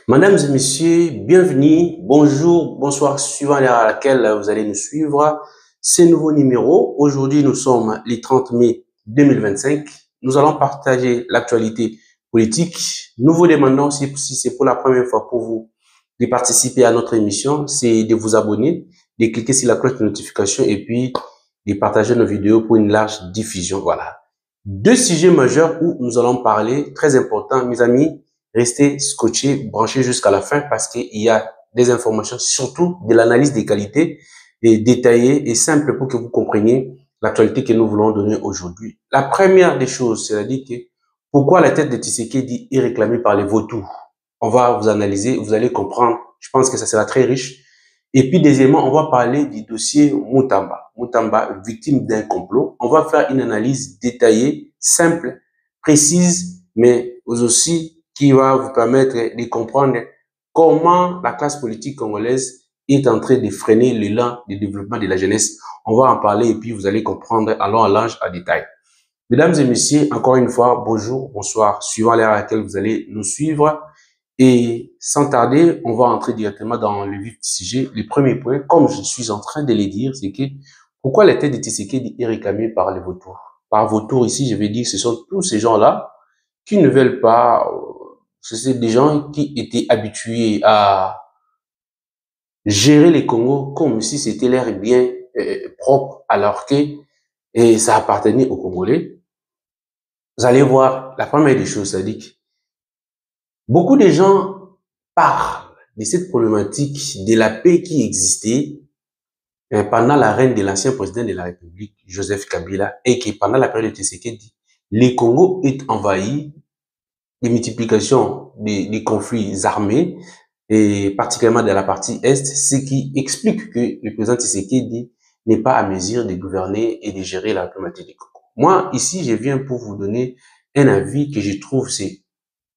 Mesdames et messieurs, bienvenue, bonjour, bonsoir, suivant l'heure à laquelle vous allez nous suivre. Ce nouveau numéro, aujourd'hui nous sommes le 30 mai 2025. Nous allons partager l'actualité politique. Nous vous demandons si c'est pour la première fois pour vous de participer à notre émission, c'est de vous abonner, de cliquer sur la cloche de notification et puis de partager nos vidéos pour une large diffusion. Voilà. Deux sujets majeurs où nous allons parler, très importants, mes amis. Restez scotchés, branchez jusqu'à la fin parce qu'il y a des informations, surtout de l'analyse des qualités et détaillée et simple pour que vous compreniez l'actualité que nous voulons donner aujourd'hui. La première des choses, c'est-à-dire que pourquoi la tête de Tshisekedi est réclamée par les vautours. On va vous analyser, vous allez comprendre. Je pense que ça sera très riche. Et puis, deuxièmement, on va parler du dossier Moutamba. Moutamba, victime d'un complot. On va faire une analyse détaillée, simple, précise, mais aussi qui va vous permettre de comprendre comment la classe politique congolaise est en train de freiner l'élan de développement de la jeunesse. On va en parler et puis vous allez comprendre à long à large à détail. Mesdames et messieurs, encore une fois, bonjour, bonsoir, suivant l'heure à laquelle vous allez nous suivre. Et sans tarder, on va entrer directement dans le vif du sujet. Le premier point, comme je suis en train de le dire, c'est que pourquoi la tête de Tshisekedi est réclamée par les vautours? Par vautours ici, je vais dire, ce sont tous ces gens-là qui ne veulent pas, c'est des gens qui étaient habitués à gérer les Congos comme si c'était leur bien propre, alors que ça appartenait aux Congolais. Vous allez voir, la première des choses, c'est-à-dire que beaucoup de gens parlent de cette problématique de la paix qui existait pendant la règne de l'ancien président de la République, Joseph Kabila, et que pendant la période de Tshisekedi, les Congo est envahi, des multiplications des conflits armés, et particulièrement dans la partie Est, ce qui explique que le président Tshisekedi n'est pas à mesure de gouverner et de gérer la problématique du Congo. Moi, ici, je viens pour vous donner un avis que je trouve c'est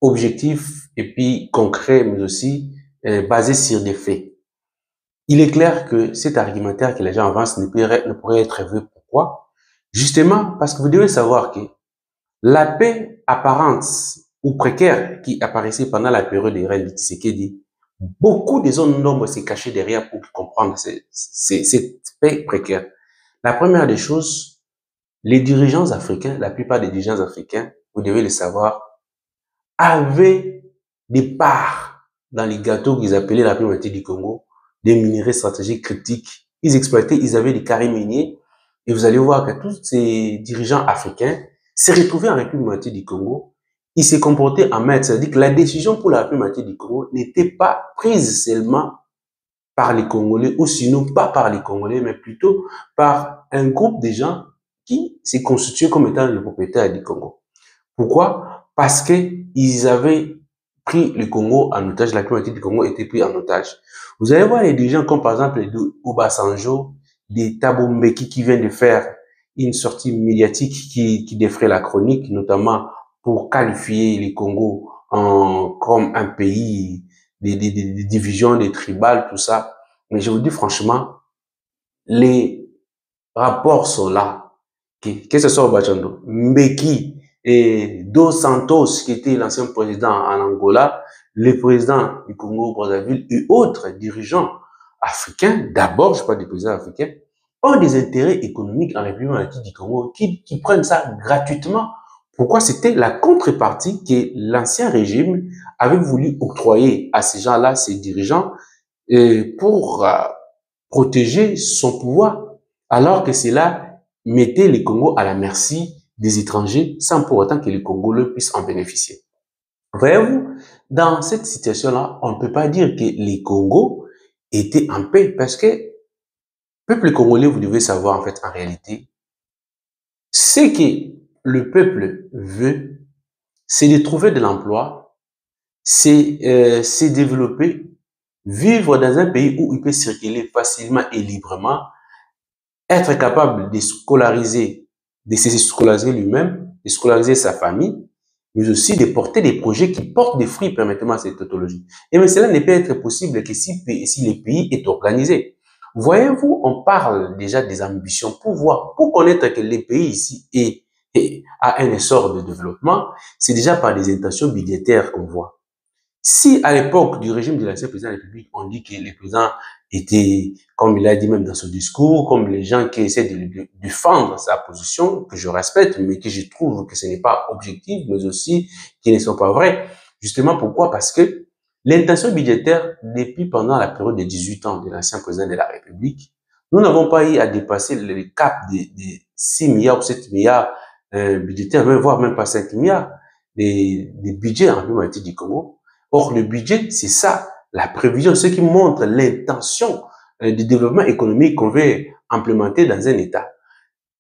objectif et puis concret, mais aussi basé sur des faits. Il est clair que cet argumentaire que les gens avancent ne pourrait être vrai. Pourquoi? Justement, parce que vous devez savoir que la paix apparente ou précaire qui apparaissait pendant la période des reines de Tshisekedi, beaucoup de zones d'ombre s'est cachées derrière pour comprendre cette paix précaire. La première des choses, les dirigeants africains, la plupart des dirigeants africains, vous devez le savoir, avaient des parts dans les gâteaux qu'ils appelaient la problématique du Congo, des minerais stratégiques critiques. Ils exploitaient, ils avaient des carrés miniers. Et vous allez voir que tous ces dirigeants africains s'est retrouvé en République du Congo, il s'est comporté en maître. C'est-à-dire que la décision pour la République du Congo n'était pas prise seulement par les Congolais, ou sinon pas par les Congolais, mais plutôt par un groupe de gens qui s'est constitué comme étant les propriétaires du Congo. Pourquoi? Parce qu'ils avaient pris le Congo en otage, la République du Congo était pris en otage. Vous allez voir les dirigeants comme par exemple les Obasanjo, des Thabo Mbeki qui viennent de faire une sortie médiatique qui défraie la chronique, notamment pour qualifier les Congo comme un pays des divisions, des tribales, tout ça. Mais je vous dis franchement, les rapports sont là. Que ce soit Obasanjo, Mbeki et Dos Santos, qui était l'ancien président en Angola, le président du Congo-Brazzaville et autres dirigeants africains, d'abord, je parle des présidents africains, ont des intérêts économiques en République du Congo qui prennent ça gratuitement. Pourquoi? C'était la contrepartie que l'ancien régime avait voulu octroyer à ces gens-là, ces dirigeants, pour protéger son pouvoir, alors que cela mettait le Congo à la merci des étrangers sans pour autant que les Congolais puissent en bénéficier. Voyez-vous, dans cette situation-là, on ne peut pas dire que les Congos étaient en paix parce que peuple congolais, vous devez savoir en fait en réalité, ce que le peuple veut, c'est de trouver de l'emploi, c'est développer, vivre dans un pays où il peut circuler facilement et librement, être capable de se scolariser lui-même, de scolariser sa famille, mais aussi de porter des projets qui portent des fruits, permettez-moi cette tautologie. Et mais cela ne peut être possible que si le pays est organisé. Voyez-vous, on parle déjà des ambitions pour voir, pour connaître que le pays ici a un essor de développement, c'est déjà par des intentions budgétaires qu'on voit. Si à l'époque du régime de l'ancien président de la République, on dit que les présidents étaient, comme il a dit même dans son discours, comme les gens qui essaient de défendre sa position, que je respecte, mais que je trouve que ce n'est pas objectif, mais aussi qui ne sont pas vrais. Justement, pourquoi? Parce que l'intention budgétaire, depuis pendant la période de 18 ans de l'ancien président de la République, nous n'avons pas eu à dépasser le cap de 6 milliards ou 7 milliards budgétaires, voire même pas 5 milliards des budgets en République du Congo. Or, le budget, c'est ça, la prévision, ce qui montre l'intention du développement économique qu'on veut implémenter dans un État.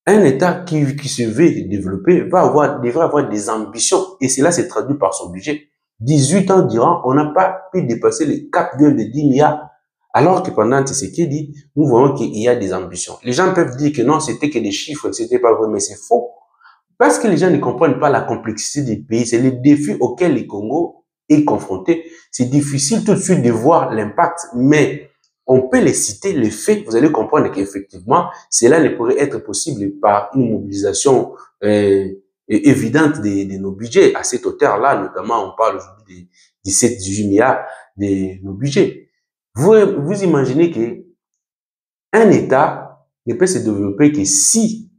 Un État qui se veut développer devrait avoir des ambitions et cela s'est traduit par son budget. 18 ans durant, on n'a pas pu dépasser le cap de 10 milliards. Alors que pendant Tshisekedi, nous voyons qu'il y a des ambitions. Les gens peuvent dire que non, c'était que des chiffres, c'était pas vrai, mais c'est faux. Parce que les gens ne comprennent pas la complexité du pays, c'est les défis auxquels le Congo est confronté. C'est difficile tout de suite de voir l'impact, mais on peut les citer, les faits, vous allez comprendre qu'effectivement, cela ne pourrait être possible par une mobilisation évidente de nos budgets. À cette hauteur-là, notamment, on parle aujourd'hui de 17-18 milliards de nos budgets. Vous imaginez que un État ne peut se développer que si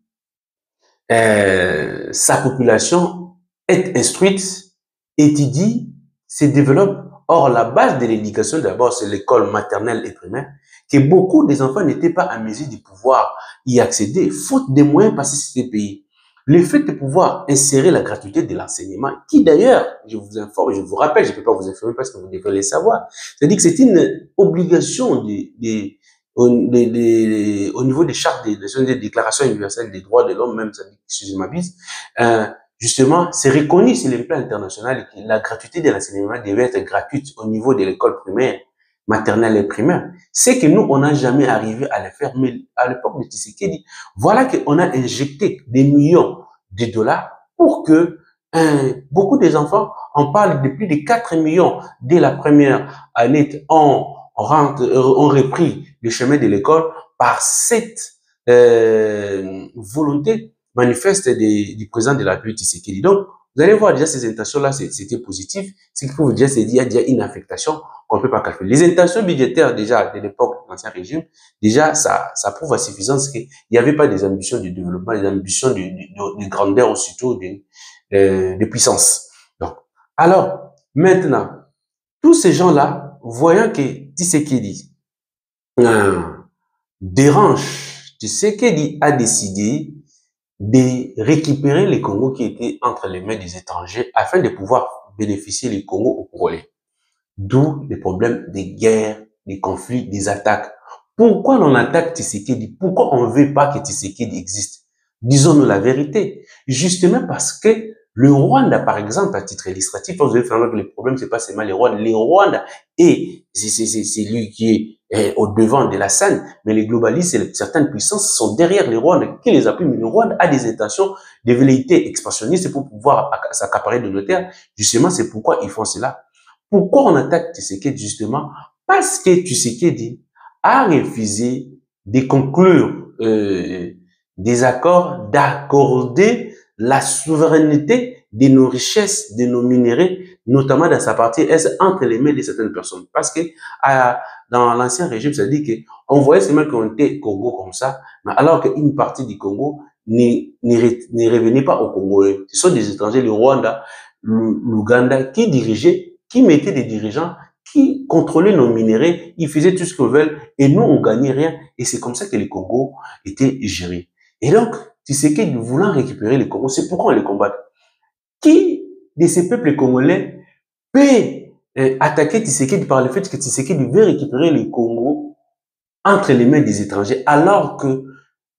sa population est instruite, étudie, se développe. Or, la base de l'éducation, d'abord, c'est l'école maternelle et primaire, que beaucoup des enfants n'étaient pas en mesure de pouvoir y accéder, faute des moyens passés sur ces pays. Le fait de pouvoir insérer la gratuité de l'enseignement, qui d'ailleurs, je vous informe, je vous rappelle, je ne peux pas vous informer parce que vous devez le savoir, c'est-à-dire que c'est une obligation au niveau des chartes des déclarations universelles des droits de l'homme, même si je m'abuse, justement, c'est reconnu sur le plan international que la gratuité de l'enseignement devait être gratuite au niveau de l'école primaire, maternelle et primaire. C'est que nous, on n'a jamais arrivé à le faire, mais à l'époque de Tshisekedi, voilà qu'on a injecté des millions de dollars pour que beaucoup des enfants, on parle de plus de 4 millions dès la première année, ont repris le chemin de l'école par cette volonté manifeste du président de la République Tshisekedi. Donc, vous allez voir déjà ces intentions-là, c'était positif. Ce qu'il faut dire, c'est qu'il y a déjà une affectation qu'on ne peut pas calculer. Les intentions budgétaires déjà de l'époque de l'ancien régime, déjà ça prouve à suffisance qu'il n'y avait pas des ambitions de développement, des ambitions de grandeur aussitôt de puissance. Donc, alors, maintenant, tous ces gens-là, voyant que Tshisekedi dérange, Tshisekedi a décidé de récupérer les Congos qui étaient entre les mains des étrangers afin de pouvoir bénéficier les Congos aux Congolais. D'où les problèmes des guerres, des conflits, des attaques. Pourquoi on attaque Tshisekedi? Pourquoi on ne veut pas que Tshisekedi existe? Disons-nous la vérité. Justement parce que le Rwanda, par exemple, à titre illustratif, vous allez faire que le problème, c'est pas seulement les Rwandais. Les Rwandais, et c'est lui qui est au devant de la scène, mais les globalistes et certaines puissances sont derrière les Rwandais, qui les appuient. Mais le Rwanda a des intentions de velléité expansionniste pour pouvoir s'accaparer de nos terres. Justement, c'est pourquoi ils font cela. Pourquoi on attaque Tshisekedi justement? Parce que Tshisekedi a refusé de conclure des accords, d'accorder la souveraineté de nos richesses, de nos minéraux, notamment dans sa partie est entre les mains de certaines personnes. Parce que dans l'ancien régime, ça dit qu'on voyait seulement qu'on était Congo comme ça, mais alors qu'une partie du Congo ne revenait pas au Congo. Ce sont des étrangers, le Rwanda, l'Ouganda, qui mettaient des dirigeants, qui contrôlaient nos minéraux, ils faisaient tout ce qu'ils veulent, et nous, on gagnait rien. Et c'est comme ça que le Congo était géré. Et donc, Tshisekedi voulant récupérer le Congo, c'est pourquoi on les combat. Qui de ces peuples congolais peut attaquer Tshisekedi par le fait que Tshisekedi veut récupérer le Congo entre les mains des étrangers, alors que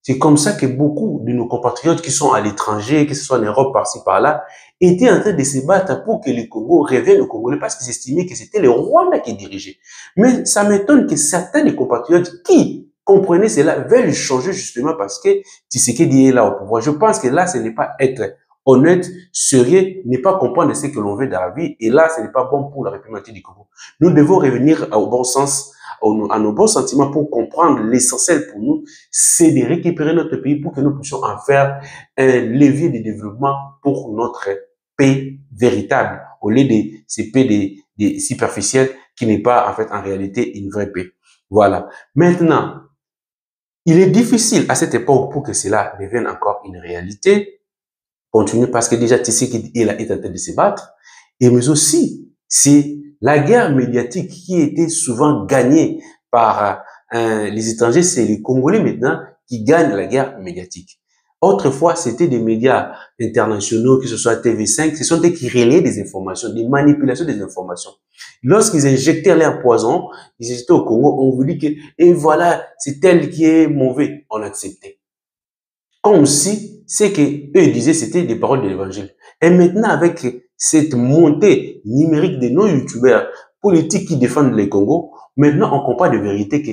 c'est comme ça que beaucoup de nos compatriotes qui sont à l'étranger, que ce soit en Europe, par-ci, par-là, étaient en train de se battre pour que le Congo revienne au Congolais parce qu'ils estimaient que c'était le Rwanda qui dirigeait. Mais ça m'étonne que certains des compatriotes qui comprenaient cela veulent changer justement parce que Tshisekedi est là au pouvoir. Je pense que là, ce n'est pas être honnête, sérieux, n'est pas comprendre ce que l'on veut dans la vie. Et là, ce n'est pas bon pour la République du Congo. Nous devons revenir au bon sens, à nos bons sentiments pour comprendre l'essentiel pour nous, c'est de récupérer notre pays pour que nous puissions en faire un levier de développement pour notre paix véritable, au lieu de ces paix superficielle qui n'est pas en fait en réalité une vraie paix. Voilà. Maintenant, il est difficile à cette époque pour que cela devienne encore une réalité. Continue parce que déjà Tshisekedi est en train de se battre. Et mais aussi, c'est la guerre médiatique qui était souvent gagnée par les étrangers, c'est les Congolais maintenant qui gagnent la guerre médiatique. Autrefois, c'était des médias internationaux, que ce soit TV5, ce sont eux qui relaient des informations, des manipulations des informations. Lorsqu'ils injectaient leur poison, ils étaient au Congo, on vous dit que, et voilà, c'est tel qui est mauvais, on acceptait. Comme si ce qu'eux disaient, c'était des paroles de l'évangile. Et maintenant, avec cette montée numérique de nos youtubeurs politiques qui défendent les Congo, maintenant, on comprend de vérité que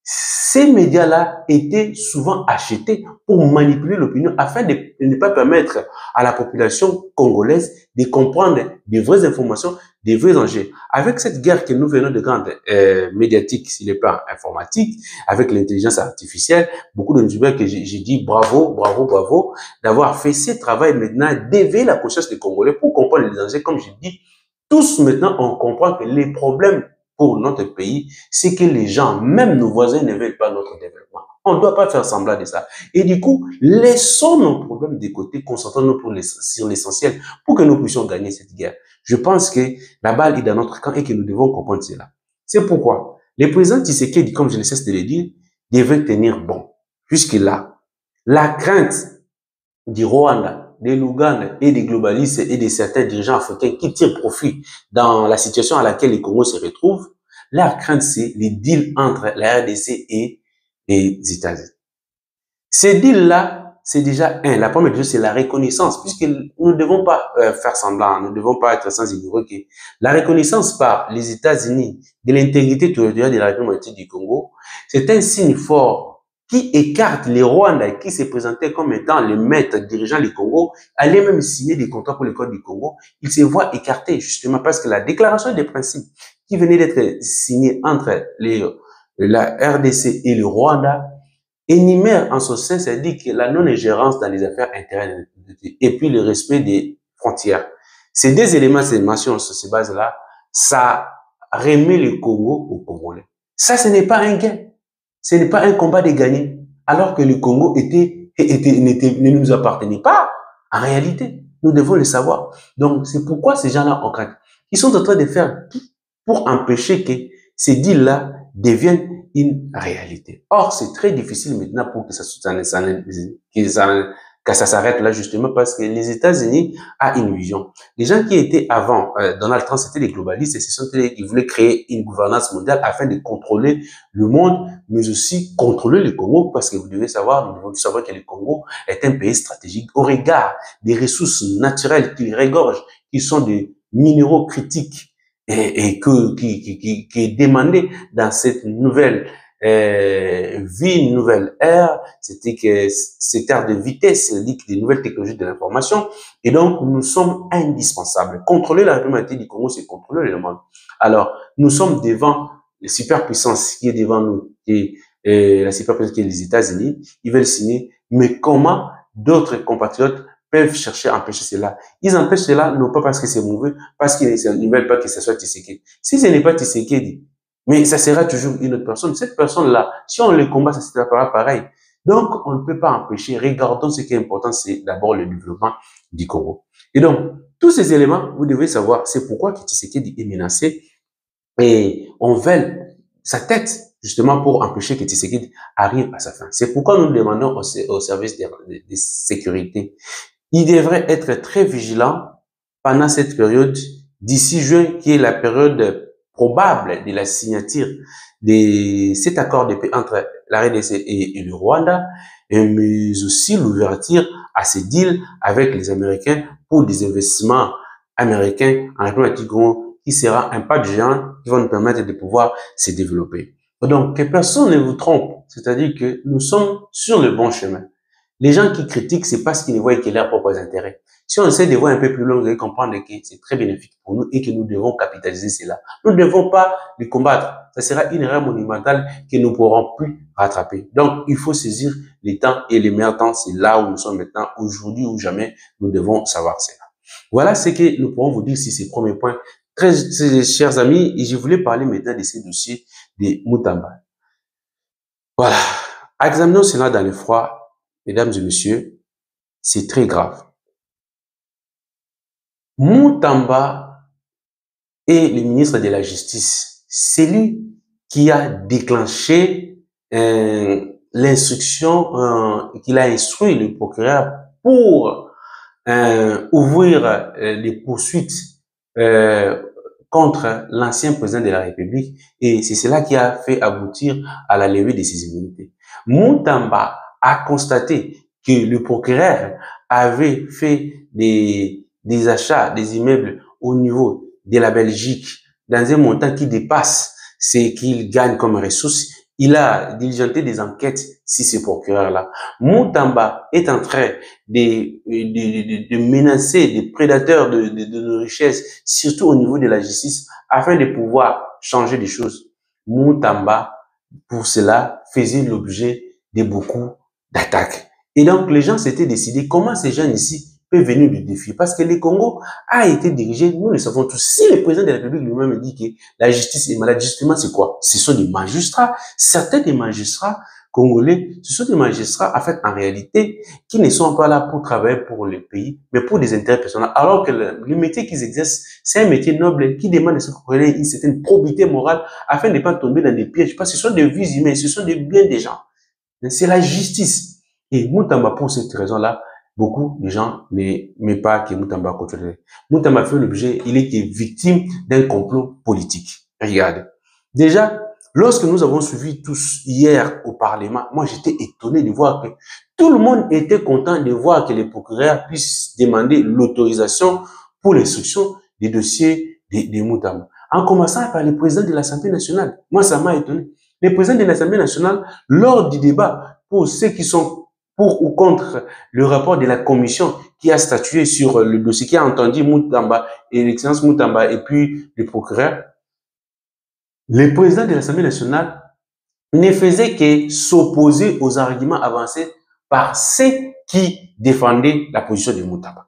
ces médias-là étaient souvent achetés pour manipuler l'opinion afin de ne pas permettre à la population congolaise de comprendre des vraies informations, des vrais enjeux. Avec cette guerre que nous venons de grandes médiatiques sur le plan informatique, avec l'intelligence artificielle, beaucoup de youtubeurs que j'ai dit bravo, bravo, bravo, d'avoir fait ce travail maintenant d'éveiller la conscience des Congolais pour comprendre les enjeux. Comme je dis, tous maintenant on comprend que les problèmes pour notre pays, c'est que les gens, même nos voisins, ne veulent pas notre développement. On ne doit pas faire semblant de ça. Et du coup, laissons nos problèmes de côté, concentrons-nous sur l'essentiel pour que nous puissions gagner cette guerre. Je pense que la balle est dans notre camp et que nous devons comprendre cela. C'est pourquoi le président Tshisekedi, comme je ne cesse de le dire, devait tenir bon. Jusque-là, la crainte du Rwanda, de l'Ouganda et des globalistes et de certains dirigeants africains qui tirent profit dans la situation à laquelle les Congo se retrouvent, leur crainte, c'est les deals entre la RDC et les États-Unis. Ces deals-là, c'est déjà la première chose, c'est la reconnaissance, puisque nous ne devons pas faire semblant, nous ne devons pas être sans ignorer que la reconnaissance par les États-Unis de l'intégrité territoriale de la République du Congo, c'est un signe fort qui écarte les Rwandais qui se présentaient comme étant les maîtres dirigeants du Congo, allaient même signer des contrats pour le Code du Congo. Ils se voient écartés justement parce que la déclaration des principes qui venait d'être signée entre la RDC et le Rwanda énumère en son sein, c'est-à-dire que la non-ingérence dans les affaires intérieures et puis le respect des frontières. Ces deux éléments, ces mentions sur ces bases-là, ça remet le Congo aux Congolais. Ça, ce n'est pas un gain. Ce n'est pas un combat de gagner, alors que le Congo ne nous appartenait pas. En réalité, nous devons le savoir. Donc, c'est pourquoi ces gens-là ont craqué. Ils sont en train de faire tout pour empêcher que ces deals-là deviennent une réalité. Or, c'est très difficile maintenant pour que ça s'arrête là justement parce que les États-Unis ont une vision. Les gens qui étaient avant Donald Trump, c'était les globalistes et ils voulaient créer une gouvernance mondiale afin de contrôler le monde, mais aussi contrôler le Congo parce que vous devez savoir, nous devons savoir que le Congo est un pays stratégique au regard des ressources naturelles qu'il regorge, qui sont des minéraux critiques et qui est demandé dans cette nouvelle vie, une nouvelle ère, c'était que cette ère de vitesse, c'est-à-dire des nouvelles technologies de l'information, et donc nous sommes indispensables. Contrôler la République du Congo, c'est contrôler le monde. Alors, nous sommes devant les superpuissances qui est devant nous, et la superpuissance qui est les États-Unis, ils veulent signer, mais comment d'autres compatriotes peuvent chercher à empêcher cela? Ils empêchent cela, non pas parce que c'est mauvais, parce qu'ils ne veulent pas que ce soit Tshisekedi. Si ce n'est pas Tshisekedi, mais ça sera toujours une autre personne. Cette personne-là, si on le combat, ça sera pareil. Donc, on ne peut pas empêcher. Regardons ce qui est important, c'est d'abord le développement du Congo. Et donc, tous ces éléments, vous devez savoir, c'est pourquoi Tshisekedi est menacé et on veut sa tête, justement, pour empêcher que Tshisekedi arrive à sa fin. C'est pourquoi nous demandons au service de sécurité. Il devrait être très vigilant pendant cette période, d'ici juin, qui est la période probable de la signature de cet accord de paix entre la RDC et le Rwanda, mais aussi l'ouverture à ces deals avec les Américains pour des investissements américains en République du Congo qui sera un pas de géant qui va nous permettre de pouvoir se développer. Donc, que personne ne vous trompe, c'est-à-dire que nous sommes sur le bon chemin. Les gens qui critiquent, c'est parce qu'ils ne voient que leurs propres intérêts. Si on essaie de voir un peu plus loin, vous allez comprendre que c'est très bénéfique pour nous et que nous devons capitaliser cela. Nous ne devons pas les combattre. Ça sera une erreur monumentale que nous ne pourrons plus rattraper. Donc, il faut saisir les temps et les meilleurs temps. C'est là où nous sommes maintenant, aujourd'hui ou jamais, nous devons savoir cela. Voilà ce que nous pourrons vous dire sur ces premiers points très chers amis, et je voulais parler maintenant de ces dossiers de Moutamba. Voilà. Examinons cela dans le froid, mesdames et messieurs, c'est très grave. Moutamba est le ministre de la Justice. C'est lui qui a déclenché l'instruction, qu'il a instruit le procureur pour ouvrir des poursuites contre l'ancien président de la République, et c'est cela qui a fait aboutir à la levée de ses immunités. Moutamba a constaté que le procureur avait fait des achats des immeubles au niveau de la Belgique dans un montant qui dépasse ce qu'il gagne comme ressources. Il a diligenté des enquêtes sur ces procureurs-là. Moutamba est en train de menacer des prédateurs de nos richesses, surtout au niveau de la justice, afin de pouvoir changer des choses. Moutamba, pour cela, faisait l'objet de beaucoup d'attaques. Et donc, les gens s'étaient décidés comment ces gens ici peuvent venir le défier. Parce que le Congo a été dirigé, nous le savons tous, si le président de la République lui-même dit que la justice est malade, justement, c'est quoi? Ce sont des magistrats. Certains des magistrats congolais, ce sont des magistrats, en fait, en réalité, qui ne sont pas là pour travailler pour le pays, mais pour des intérêts personnels. Alors que le métier qu'ils exercent, c'est un métier noble qui demande à ce qu'on ait une certaine probité morale afin de ne pas tomber dans des pièges. Parce que ce sont des vies humaines, ce sont des biens des gens. C'est la justice. Et Moutamba, pour cette raison-là, beaucoup de gens n'aiment pas que Moutamba continue. Moutamba fait l'objet, il était victime d'un complot politique. Regarde. Déjà, lorsque nous avons suivi tous hier au Parlement, moi j'étais étonné de voir que tout le monde était content de voir que les procureurs puissent demander l'autorisation pour l'instruction des dossiers de Moutamba. En commençant par le président de l'Assemblée nationale. Moi, ça m'a étonné. Le président de l'Assemblée nationale, lors du débat, pour ceux qui sont pour ou contre le rapport de la commission qui a statué sur le dossier, qui a entendu Moutamba et l'excellence Moutamba et puis le procureur, le président de l'Assemblée nationale ne faisait que s'opposer aux arguments avancés par ceux qui défendaient la position de Moutamba.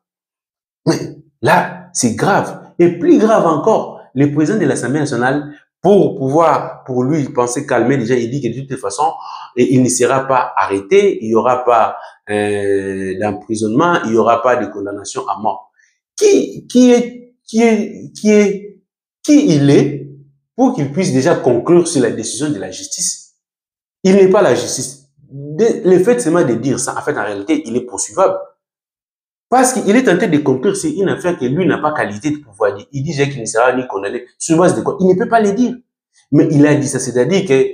Mais là, c'est grave. Et plus grave encore, le président de l'Assemblée nationale, pour lui penser calmer, déjà, il dit que de toute façon, il ne sera pas arrêté, il n'y aura pas d'emprisonnement, il n'y aura pas de condamnation à mort. Qui il est pour qu'il puisse déjà conclure sur la décision de la justice? Il n'est pas la justice. Le fait seulement de dire ça, en fait, en réalité, il est poursuivable. Parce qu'il est tenté de conclure sur une affaire que lui n'a pas qualité de pouvoir dire. Il dit qu'il ne sera ni condamné. Sur base de quoi? Il ne peut pas le dire. Mais il a dit ça, c'est-à-dire que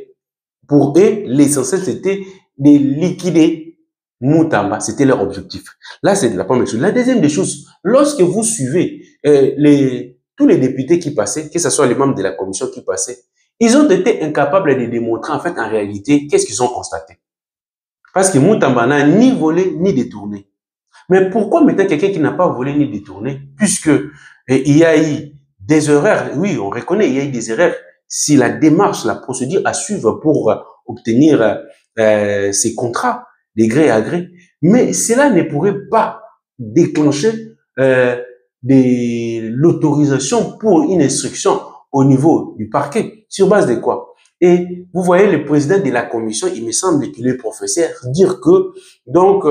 pour eux, l'essentiel c'était de liquider Moutamba. C'était leur objectif. Là, c'est la première chose. La deuxième des choses, lorsque vous suivez tous les députés qui passaient, que ce soit les membres de la commission qui passaient, ils ont été incapables de démontrer en fait en réalité qu'est-ce qu'ils ont constaté. Parce que Moutamba n'a ni volé ni détourné. Mais pourquoi maintenant quelqu'un qui n'a pas volé ni détourné, puisque il y a eu des erreurs, oui, on reconnaît, il y a eu des erreurs, si la démarche, la procédure à suivre pour obtenir ces contrats de gré à gré, mais cela ne pourrait pas déclencher l'autorisation pour une instruction au niveau du parquet. Sur base de quoi? Et vous voyez le président de la commission, il me semble qu'il est professeur, dire que donc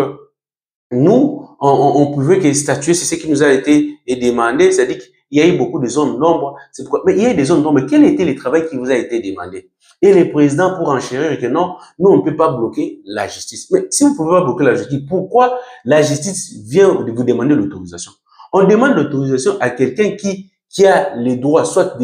nous, on pouvait que statuer, c'est ce qui nous a été demandé, c'est-à-dire qu'il y a eu beaucoup de zones d'ombre, c'est pourquoi, mais il y a eu des zones d'ombre, quel était le travail qui vous a été demandé? Et le président pour enchérir que non, nous on ne peut pas bloquer la justice. Mais si vous ne pouvez pas bloquer la justice, pourquoi la justice vient de vous demander l'autorisation? On demande l'autorisation à quelqu'un qui a le droit soit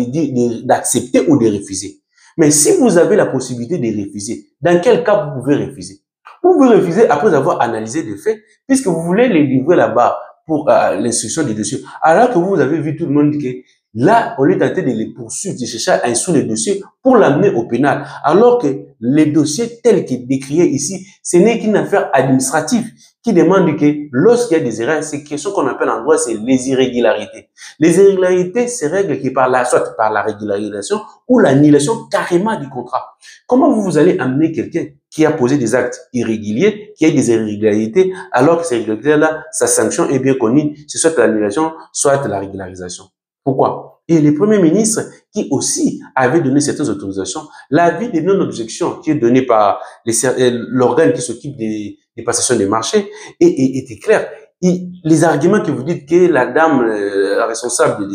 d'accepter ou de refuser. Mais si vous avez la possibilité de refuser, dans quel cas vous pouvez refuser? Vous pouvez refuser après avoir analysé les faits, puisque vous voulez les livrer là-bas pour l'instruction des dossiers. Alors que vous avez vu tout le monde dire que là, on est tenté de les poursuivre, de chercher à instruire les dossiers pour l'amener au pénal. Alors que les dossiers tels qu'ils décriés ici, ce n'est qu'une affaire administrative qui demande que lorsqu'il y a des erreurs, c'est quelque chose qu'on appelle en droit, c'est les irrégularités. Les irrégularités se règlent soit par la régularisation ou l'annulation carrément du contrat. Comment vous allez amener quelqu'un qui a posé des actes irréguliers, qui a des irrégularités, alors que ces irrégularités-là, sa sanction est bien connue, c'est soit l'annulation, soit la régularisation? Pourquoi? et le Premier ministre qui aussi avait donné certaines autorisations, l'avis de non-objection qui est donné par l'organe qui s'occupe des passations des marchés était clair. Les arguments que vous dites que la dame, la responsable de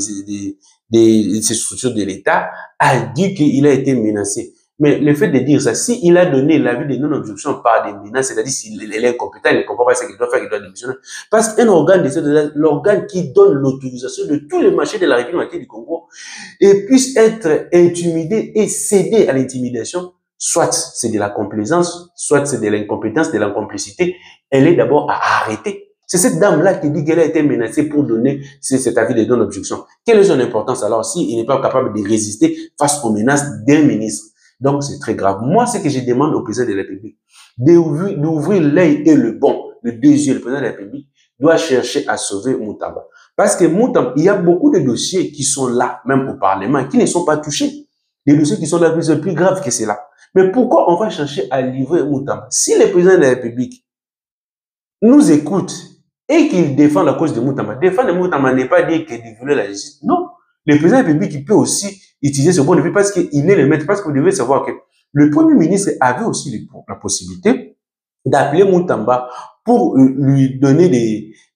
ces structures de l'État, a dit qu'il a été menacé. Mais le fait de dire ça, s'il a donné l'avis de non-objection par des menaces, c'est-à-dire s'il est incompétent, il ne comprend pas ce qu'il doit faire, il doit démissionner. Parce qu'un organe l'organe qui donne l'autorisation de tous les marchés de la République du Congo, et puisse être intimidé et céder à l'intimidation, soit c'est de la complaisance, soit c'est de l'incompétence, de l'incomplicité, elle est d'abord à arrêter. C'est cette dame-là qui dit qu'elle a été menacée pour donner cet avis de non-objection. Quelle est son importance alors s'il n'est pas capable de résister face aux menaces d'un ministre? Donc, c'est très grave. Moi, ce que je demande au président de la République, d'ouvrir l'œil et le deux yeux. Le président de la République doit chercher à sauver Moutamba. Parce que Moutamba, il y a beaucoup de dossiers qui sont là, même au Parlement, qui ne sont pas touchés. Des dossiers qui sont là, plus graves que cela. Mais pourquoi on va chercher à livrer Moutamba? Si le président de la République nous écoute et qu'il défend la cause de Moutamba, défendre Moutamba n'est pas dire qu'il divulgue la justice. Non. Le président de la République, il peut aussi utiliser ce point de vue parce qu'il est le maître. Parce que vous devez savoir que le Premier ministre avait aussi la possibilité d'appeler Moutamba pour lui donner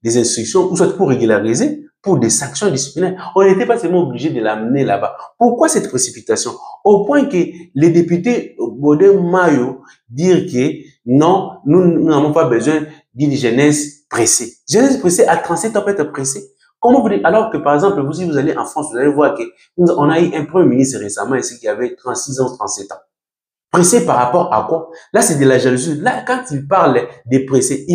des instructions, ou soit pour régulariser, pour des sanctions disciplinaires. On n'était pas seulement obligé de l'amener là-bas. Pourquoi cette précipitation? Au point que les députés Bodin Mayo disent que non, nous n'avons pas besoin d'une jeunesse pressée. Jeunesse pressée à 37 ans peut être pressée. Comment vous dites, alors que par exemple, si vous allez en France, vous allez voir qu'on a eu un premier ministre récemment ici qui avait 36 ans, 37 ans. Pressé par rapport à quoi? Là, c'est de la jalousie. Là, quand il parle des pressés,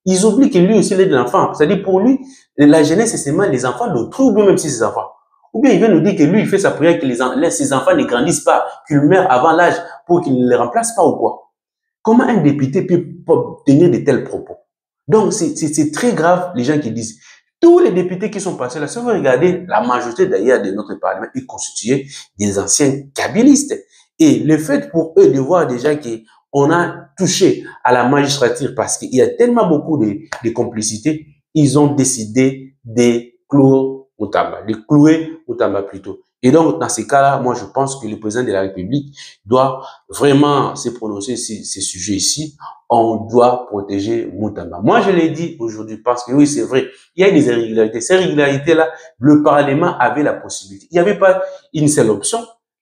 ils oublient que lui aussi, il est de l'enfant. C'est-à-dire, pour lui, la jeunesse, c'est seulement les enfants d'autrui, ou bien même si ses enfants. Ou bien il vient nous dire que lui, il fait sa prière, que ses enfants ne grandissent pas, qu'ils meurent avant l'âge pour qu'il ne les remplace pas ou quoi? Comment un député peut tenir de tels propos? Donc, c'est très grave, les gens qui disent. Tous les députés qui sont passés là, si vous regardez, la majorité d'ailleurs de notre Parlement est constituée des anciens kabylistes. Et le fait pour eux de voir déjà qu'on a touché à la magistrature parce qu'il y a tellement beaucoup de complicité, ils ont décidé de clouer Moutamba plutôt. Et donc, dans ces cas-là, moi, je pense que le président de la République doit vraiment se prononcer sur ces sujets ici. On doit protéger Moutamba. Moi, je l'ai dit aujourd'hui parce que oui, c'est vrai, il y a des irrégularités. Ces irrégularités-là, le Parlement avait la possibilité. Il n'y avait pas une seule option.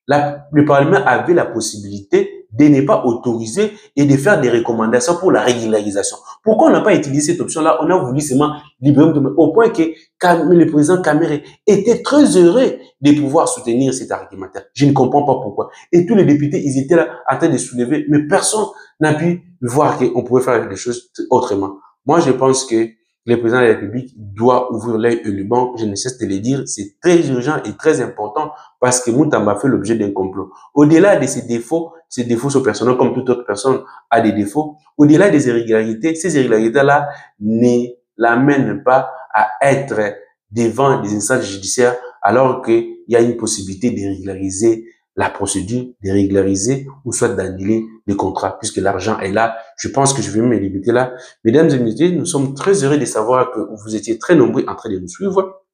Le Parlement avait la possibilité de ne pas autoriser et de faire des recommandations pour la régularisation. Pourquoi on n'a pas utilisé cette option-là? On a voulu seulement libérer au point que le président Kamere était très heureux de pouvoir soutenir cet argumentaire. Je ne comprends pas pourquoi. Et tous les députés, ils étaient là en train de soulever, mais personne n'a pu voir qu'on pouvait faire des choses autrement. Moi, je pense que le président de la République doit ouvrir l'œil et le banc. Je ne cesse de le dire, c'est très urgent et très important parce que Moutamba fait l'objet d'un complot. Au-delà de ses défauts sont personnels comme toute autre personne a des défauts. Au-delà des irrégularités, ces irrégularités-là ne l'amènent pas à être devant des instances judiciaires alors qu'il y a une possibilité de régulariser la procédure, de régulariser ou soit d'annuler les contrats puisque l'argent est là. Je pense que je vais me limiter là. Mesdames et messieurs, nous sommes très heureux de savoir que vous étiez très nombreux en train de nous suivre.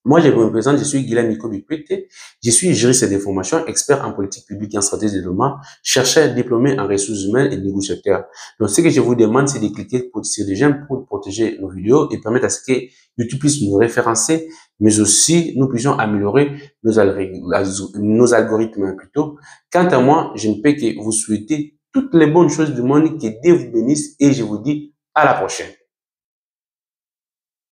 Moi, je me présente, je suis Guillaume Mikobi-Kwete. Je suis juriste de formation, expert en politique publique et en stratégie de développement, chercheur diplômé en ressources humaines et négociateur. Donc, ce que je vous demande, c'est de cliquer sur les j'aime pour protéger nos vidéos et permettre à ce que YouTube puisse nous référencer, mais aussi nous puissions améliorer nos algorithmes plutôt. Quant à moi, je ne peux que vous souhaiter toutes les bonnes choses du monde, que Dieu vous bénisse et je vous dis à la prochaine.